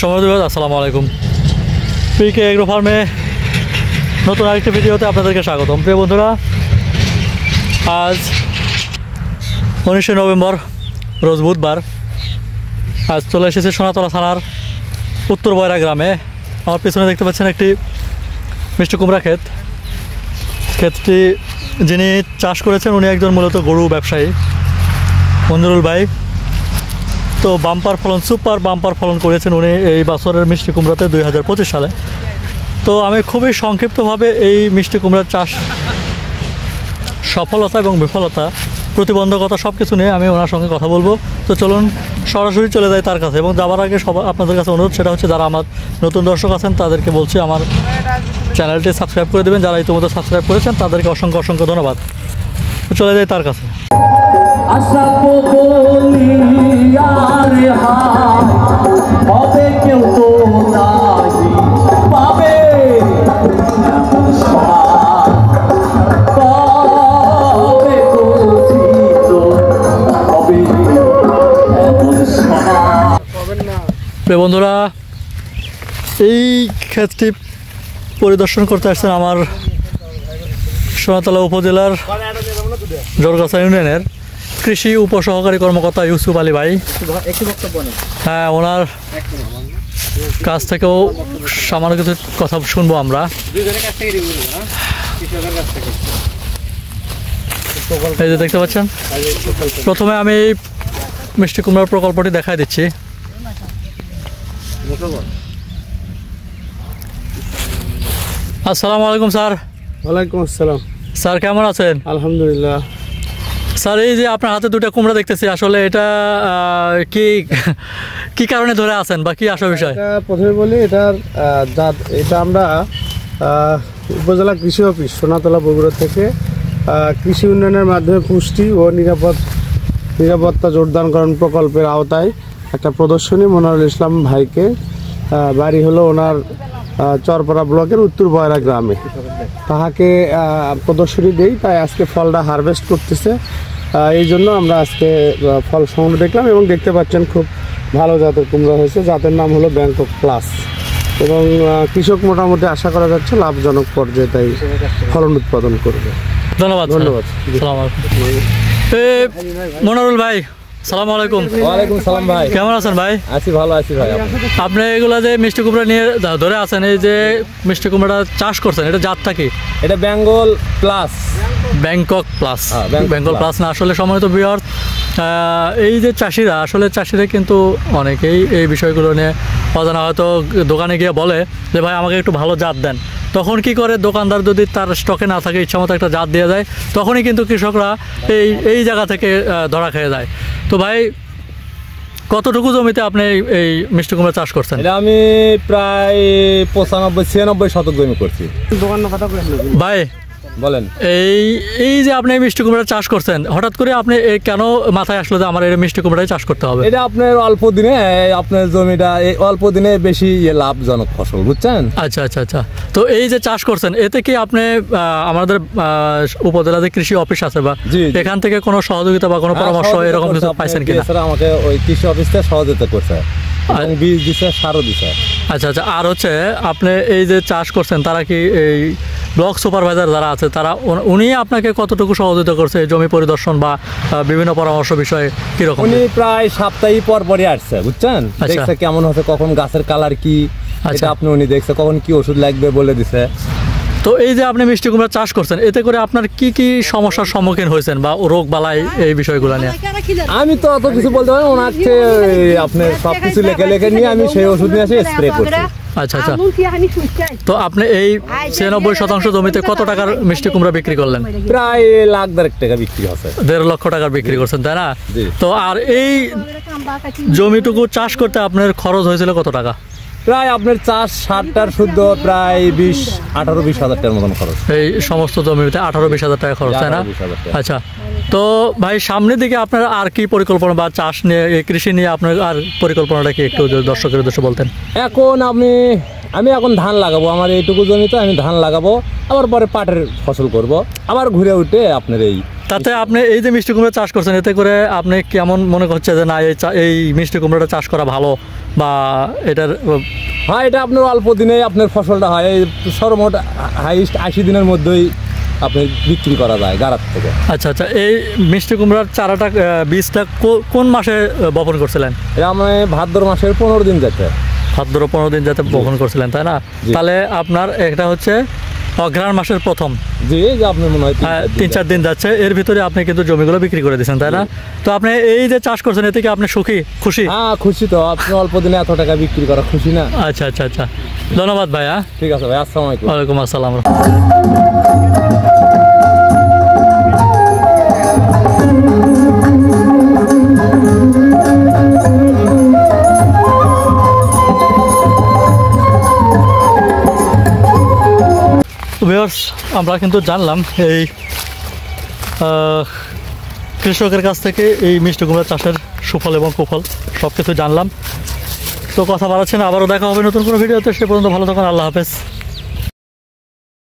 সম্মানিত আসসালামু আলাইকুম। পিকে এগ্রো ফার্মে নতুন আরেকটি ভিডিওতে আপনাদেরকে স্বাগতম। প্রিয় বন্ধুরা, আজ 19শে নভেম্বর রোজ বুধবার। আজ চলে এসেছে সোনাতলা থানার উত্তর বয়রা গ্রামে। আমার পিছনে দেখতে পাচ্ছেন একটি মিষ্টি কুমড়া ক্ষেত। ক্ষেতটি যিনি চাষ করেছেন উনি একজন মূলত গরু ব্যবসায়ী, মঞ্জুরুল ভাই। তো বাম্পার ফলন, সুপার বাম্পার ফলন করেছেন উনি এই বছরের মিষ্টি কুমড়াতে 2025 সালে। তো আমি খুবই সংক্ষিপ্তভাবে এই মিষ্টি কুমড়ার চাষ সফলতা এবং বিফলতা, প্রতিবন্ধকতা সব কিছু নিয়ে আমি ওনার সঙ্গে কথা বলবো। তো চলুন সরাসরি চলে যাই তার কাছে। এবং যাওয়ার আগে আপনাদের কাছে অনুরোধ, সেটা হচ্ছে যারা আমার নতুন দর্শক আছেন তাদেরকে বলছি আমার চ্যানেলটি সাবস্ক্রাইব করে দেবেন। যারা ইতিমধ্যে সাবস্ক্রাইব করেছেন তাদেরকে অসংখ্য অসংখ্য ধন্যবাদ। চলে যাই তার কাছে। প্রিয় বন্ধুরা, এই ক্ষেতটি পরিদর্শন করতে আসছেন আমার সোনাতলা উপজেলার জোরগাছা ইউনিয়নের কৃষি উপসহকারী কর্মকর্তা ইউসুফ আলী ভাই। হ্যাঁ, ওনার কাছ থেকেও সামান্য কিছু কথা শুনবো আমরা। এই যে দেখতে পাচ্ছেন, প্রথমে আমি মিষ্টি কুমড়ার প্রকল্পটি দেখাই দিচ্ছি। আসসালামু আলাইকুম স্যার। ওয়ালাইকুম আসসালাম। স্যার কেমন আছেন? আলহামদুলিল্লাহ। স্যার, এই যে আপনার হাতে দুটো কুমড়া দেখতেছি, আসলে এটা কি কি কারণে ধরে আছেন বা কি আসল বিষয়? প্রথমে বলি, এটা আমরা উপজেলা কৃষি অফিস সোনাতলা বগুড়া থেকে কৃষি উন্নয়নের মাধ্যমে পুষ্টি ও নিরাপত্তা জোরদারকরণ প্রকল্পের আওতায় একটা প্রদর্শনী মনোয়ারুল ইসলাম ভাইকে, বাড়ি হলো ওনার চরপাড়া ব্লকের উত্তর বয়রা গ্রামে, তাহাকে প্রদর্শনী দেই। তাই আজকে ফলটা হারভেস্ট করতেছে, এই জন্য আমরা আজকে ফল সংগ্রহ দেখলাম। এবং দেখতে পাচ্ছেন খুব ভালো জাতের কুমড়া হয়েছে, জাতের নাম হলো ব্যাংকক প্লাস। এবং কৃষক মোটামুটি আশা করা যাচ্ছে লাভজনক পর্যায়ে তাই ফলন উৎপাদন করবে। ধন্যবাদ ধন্যবাদ। মনোয়ারুল ভাই, সালাম আলাইকুম। ওয়ালাইকুম সালাম ভাই, কেমন আছেন ভাই? আছি, ভালো আছি ভাই। আপনি এগুলা যে মিষ্টি কুমড়া নিয়ে ধরে আছেন, এই যে মিষ্টি কুমড়াটা চাষ করছেন, এটা জাতটা কি? এটা Bengal plus. Bangkok plus. Bengal plus না, আসলে সম্মানিত ভিউয়ার্স, এই যে চাষিরা কিন্তু অনেকেই এই বিষয়গুলো নিয়ে অজানা। হয়তো দোকানে গিয়ে বলে যে ভাই আমাকে একটু ভালো জাত দেন, তখন কি করে দোকানদার যদি তার স্টকে না থাকে ইচ্ছামতো একটা জাত দিয়ে দেয়, তখনই কিন্তু কৃষকরা এই জায়গা থেকে ধরা খেয়ে যায়। তো ভাই, কতটুকু জমিতে আপনি এই মিষ্টি কুমড়া চাষ করছেন? এটা আমি প্রায় 95-96 শতক জমি করছি। ভাই বলেন, এই যে আপনি মিষ্টি কুমড়া চাষ করছেন, হঠাৎ করে আপনি কেন মাথায় আসলো যে আমার এই মিষ্টি কুমড়াই চাষ করতে হবে? এটা আপনার অল্প দিনে, আপনার জমিটা এই অল্প দিনে বেশি লাভজনক ফসল, বুঝছেন? আচ্ছা আচ্ছা আচ্ছা। তো এই যে চাষ করছেন, এতে কি আপনি আমাদের উপজেলাতে কৃষি অফিস আছে বা এখান থেকে কোনো সহযোগিতা বা কোনো পরামর্শ এরকম কিছু পাইছেন কিনা? আমাকে ওই কৃষি অফিস থেকে সহযোগিতা করছে, বীজ দিছে, সারও দিছে। আচ্ছা আচ্ছা। আর হচ্ছে আপনি এই যে চাষ করছেন, তারা কি এই ব্লক সুপারভাইজার যারা আছে তারা উনি আপনাকে কতটুকু সহযোগিতা করছে এই জমি পরিদর্শন বা বিভিন্ন পরামর্শ বিষয়ে কিরকম? উনি প্রায় সপ্তাহে পরই আসছে, বুঝছেন? দেখছে কেমন হচ্ছে, কখন গাছের কালার কি, এটা আপনি উনি দেখছে, কখন কি ওষুধ লাগবে বলে দিছে। তো এই যে আপনি মিষ্টি কুমড়া চাষ করছেন, এতে করে আপনার কি কি সমস্যার সম্মুখীন হয়েছেন বা রোগ বালাই এই বিষয়গুলো নিয়ে? আমি তো অত কিছু বলতে পারি, ওনাকে আপনার সবকিছু লেখে নিয়ে আমি সেই ওষুধ নিয়ে এসে স্প্রে করছি। আচ্ছা আচ্ছা। তো আপনি এই 96% জমিতে কত টাকার মিষ্টি কুমড়া বিক্রি করলেন? প্রায় 1,00,000 টাকা বিক্রি হচ্ছে। 1.5 লক্ষ টাকার বিক্রি করছেন, তাই না? তো আর এই জমিটুকু চাষ করতে আপনার খরচ হয়েছিল কত টাকা? প্রায় আপনার চাষ সারটার শুদ্ধ প্রায় 18-20 হাজার টাকার মতন খরচ। এই সমস্ত জমিতে 18-20 হাজার টাকা খরচ, তাই না? আচ্ছা। তো ভাই, সামনের দিকে আপনার আর কি পরিকল্পনা বা চাষ নিয়ে, কৃষি নিয়ে আপনার আর পরিকল্পনাটা কি একটু দর্শকের উদ্দেশ্যে বলতেন? এখন আমি এখন ধান লাগাবো, আমার এইটুকু জমিতে আমি ধান লাগাবো, আবার পরে পাটের ফসল করব, আবার ঘুরে উঠে আপনার এই তাতে আপনি এই যে মিষ্টি কুমড়া চাষ করছেন, এতে করে আপনি কেমন মনে হচ্ছে যে না এই মিষ্টি কুমড়াটা চাষ করা ভালো বা এটার হ্যাঁ, এটা আপনার অল্প দিনেই আপনার ফসলটা হয়, এই সর্বমোট হাইস্ট 80 দিনের মধ্যেই আপনি বিক্রি করা যায় গাড়ার থেকে। আচ্ছা আচ্ছা, এই মিষ্টি কুমড়ার চারাটা বীজটা কোন মাসে বপন করছিলেন? এটা আমি ভাদ্র মাসের 15 দিন যাচ্ছে। ভাদ্র 15 দিন যাতে বপন করছিলেন, তাই না? তাহলে আপনার এটা হচ্ছে অঘ্রাণ মাসের প্রথম, জি, যে আপনার মনে হয় 3-4 দিন যাচ্ছে, এর ভিতরে আপনি কিন্তু জমিগুলো বিক্রি করে দিয়েছেন, তাই না? তো আপনি এই যে চাষ করছেন এতে কি আপনি খুশি? হ্যাঁ, খুশি তো। আপনি অল্প দিনে এত টাকা বিক্রি করা খুশি না? আচ্ছা আচ্ছা আচ্ছা, ধন্যবাদ ভাই। হ্যাঁ, ঠিক আছে ভাই, আসসালামু আলাইকুম। ওয়ালাইকুম আসসালাম। ভিউয়ার্স, আমরা কিন্তু জানলাম এই কৃষকের কাছ থেকে এই মিষ্টি কুমড়া চাষের সুফল এবং কুফল সব কিছু জানলাম। তো কথা বাড়াচ্ছে না, আবারও দেখা হবে নতুন কোনো ভিডিওতে। সে পর্যন্ত ভালো থাকুন, আল্লাহ হাফেজ।